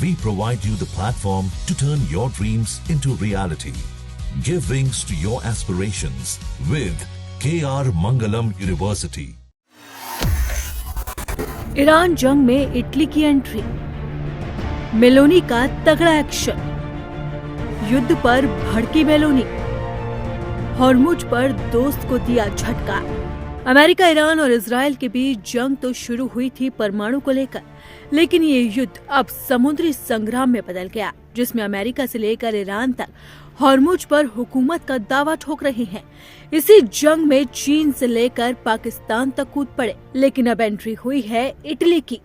We provide you the platform to turn your dreams into reality. Give wings to your aspirations with KR Mangalam University. Iran जंग में Italy की entry, Meloni का तगड़ा action, युद्ध पर भड़की Meloni, Hormuz पर दोस्त को दिया झटका। अमेरिका, ईरान और इजराइल के बीच जंग तो शुरू हुई थी परमाणु को लेकर, लेकिन ये युद्ध अब समुद्री संग्राम में बदल गया, जिसमें अमेरिका से लेकर ईरान तक हॉर्मुज पर हुकूमत का दावा ठोक रहे हैं। इसी जंग में चीन से लेकर पाकिस्तान तक कूद पड़े, लेकिन अब एंट्री हुई है इटली की।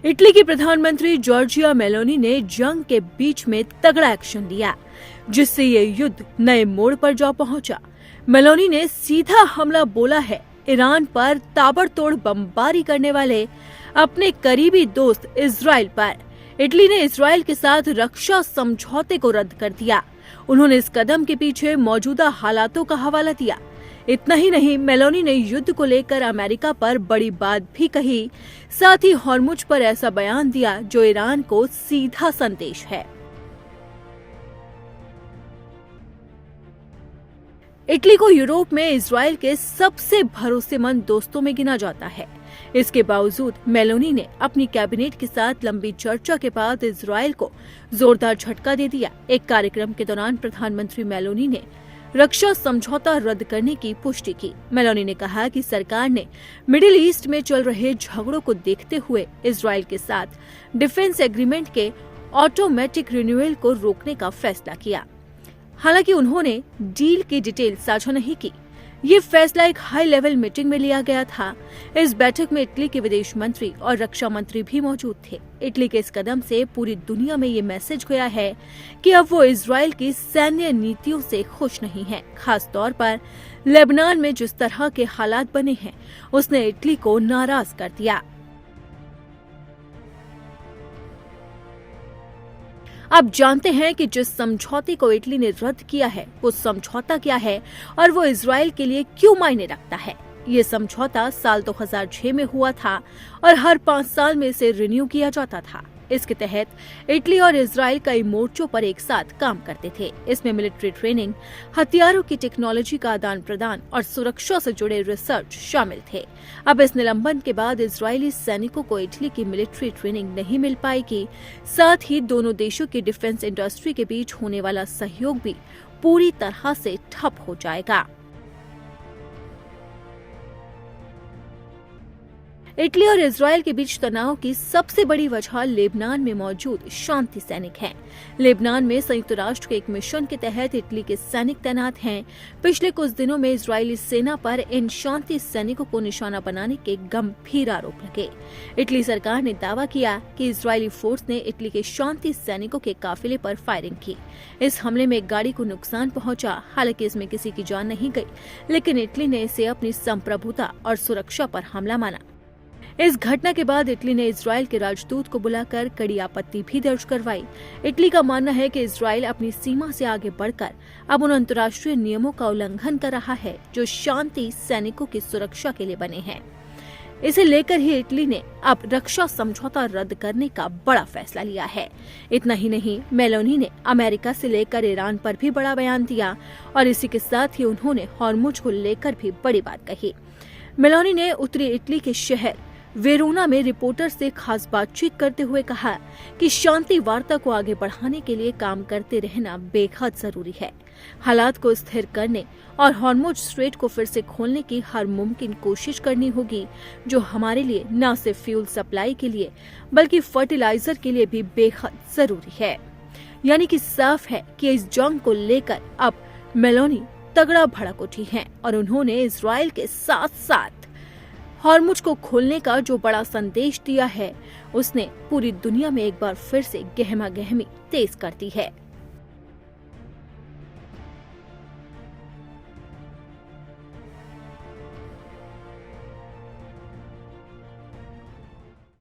इटली की प्रधानमंत्री जॉर्जिया मेलोनी ने जंग के बीच में तगड़ा एक्शन लिया, जिससे ये युद्ध नए मोड़ पर जा पहुंचा। मेलोनी ने सीधा हमला बोला है ईरान पर ताबड़तोड़ बमबारी करने वाले अपने करीबी दोस्त इजराइल पर। इटली ने इजराइल के साथ रक्षा समझौते को रद्द कर दिया। उन्होंने इस कदम के पीछे मौजूदा हालातों का हवाला दिया। इतना ही नहीं, मेलोनी ने युद्ध को लेकर अमेरिका पर बड़ी बात भी कही, साथ ही हॉर्मुज पर ऐसा बयान दिया जो ईरान को सीधा संदेश है। इटली को यूरोप में इजराइल के सबसे भरोसेमंद दोस्तों में गिना जाता है। इसके बावजूद मेलोनी ने अपनी कैबिनेट के साथ लंबी चर्चा के बाद इजराइल को जोरदार झटका दे दिया। एक कार्यक्रम के दौरान प्रधानमंत्री मेलोनी ने रक्षा समझौता रद्द करने की पुष्टि की। मेलोनी ने कहा कि सरकार ने मिडिल ईस्ट में चल रहे झगड़ों को देखते हुए इजराइल के साथ डिफेंस एग्रीमेंट के ऑटोमेटिक रिन्यूअल को रोकने का फैसला किया। हालांकि उन्होंने डील की डिटेल साझा नहीं की। ये फैसला एक हाई लेवल मीटिंग में लिया गया था। इस बैठक में इटली के विदेश मंत्री और रक्षा मंत्री भी मौजूद थे। इटली के इस कदम से पूरी दुनिया में ये मैसेज गया है कि अब वो इजराइल की सैन्य नीतियों से खुश नहीं है। खास तौर पर लेबनान में जिस तरह के हालात बने हैं, उसने इटली को नाराज कर दिया। अब जानते हैं कि जिस समझौते को इटली ने रद्द किया है, वो समझौता क्या है और वो इजराइल के लिए क्यों मायने रखता है। ये समझौता साल 2006 में हुआ था और हर 5 साल में इसे रिन्यू किया जाता था। इसके तहत इटली और इजराइल कई मोर्चों पर एक साथ काम करते थे। इसमें मिलिट्री ट्रेनिंग, हथियारों की टेक्नोलॉजी का आदान प्रदान और सुरक्षा से जुड़े रिसर्च शामिल थे। अब इस निलंबन के बाद इजरायली सैनिकों को इटली की मिलिट्री ट्रेनिंग नहीं मिल पाएगी। साथ ही दोनों देशों की डिफेंस इंडस्ट्री के बीच होने वाला सहयोग भी पूरी तरह से ठप हो जाएगा। इटली और इजराइल के बीच तनाव की सबसे बड़ी वजह लेबनान में मौजूद शांति सैनिक हैं। लेबनान में संयुक्त राष्ट्र के एक मिशन के तहत इटली के सैनिक तैनात हैं। पिछले कुछ दिनों में इजरायली सेना पर इन शांति सैनिकों को निशाना बनाने के गंभीर आरोप लगे। इटली सरकार ने दावा किया कि इजरायली फोर्स ने इटली के शांति सैनिकों के काफिले पर फायरिंग की। इस हमले में एक गाड़ी को नुकसान पहुंचा। हालांकि इसमें किसी की जान नहीं गई, लेकिन इटली ने इसे अपनी संप्रभुता और सुरक्षा पर हमला माना। इस घटना के बाद इटली ने इजराइल के राजदूत को बुलाकर कड़ी आपत्ति भी दर्ज करवाई। इटली का मानना है कि इजराइल अपनी सीमा से आगे बढ़कर अब उन अंतर्राष्ट्रीय नियमों का उल्लंघन कर रहा है जो शांति सैनिकों की सुरक्षा के लिए बने हैं। इसे लेकर ही इटली ने अब रक्षा समझौता रद्द करने का बड़ा फैसला लिया है। इतना ही नहीं, मेलोनी ने अमेरिका से लेकर ईरान पर भी बड़ा बयान दिया और इसी के साथ ही उन्होंने हॉर्मुज को लेकर भी बड़ी बात कही। मेलोनी ने उत्तरी इटली के शहर वेरोना में रिपोर्टर से खास बातचीत करते हुए कहा कि शांति वार्ता को आगे बढ़ाने के लिए काम करते रहना बेहद जरूरी है। हालात को स्थिर करने और हॉर्मुज स्ट्रेट को फिर से खोलने की हर मुमकिन कोशिश करनी होगी, जो हमारे लिए न सिर्फ फ्यूल सप्लाई के लिए बल्कि फर्टिलाइजर के लिए भी बेहद जरूरी है। यानी कि साफ है कि इस जंग को लेकर अब मेलोनी तगड़ा भड़क उठी हैं और उन्होंने इजराइल के साथ साथ हॉर्मुज को खोलने का जो बड़ा संदेश दिया है, उसने पूरी दुनिया में एक बार फिर से गहमा गहमी तेज कर दी है।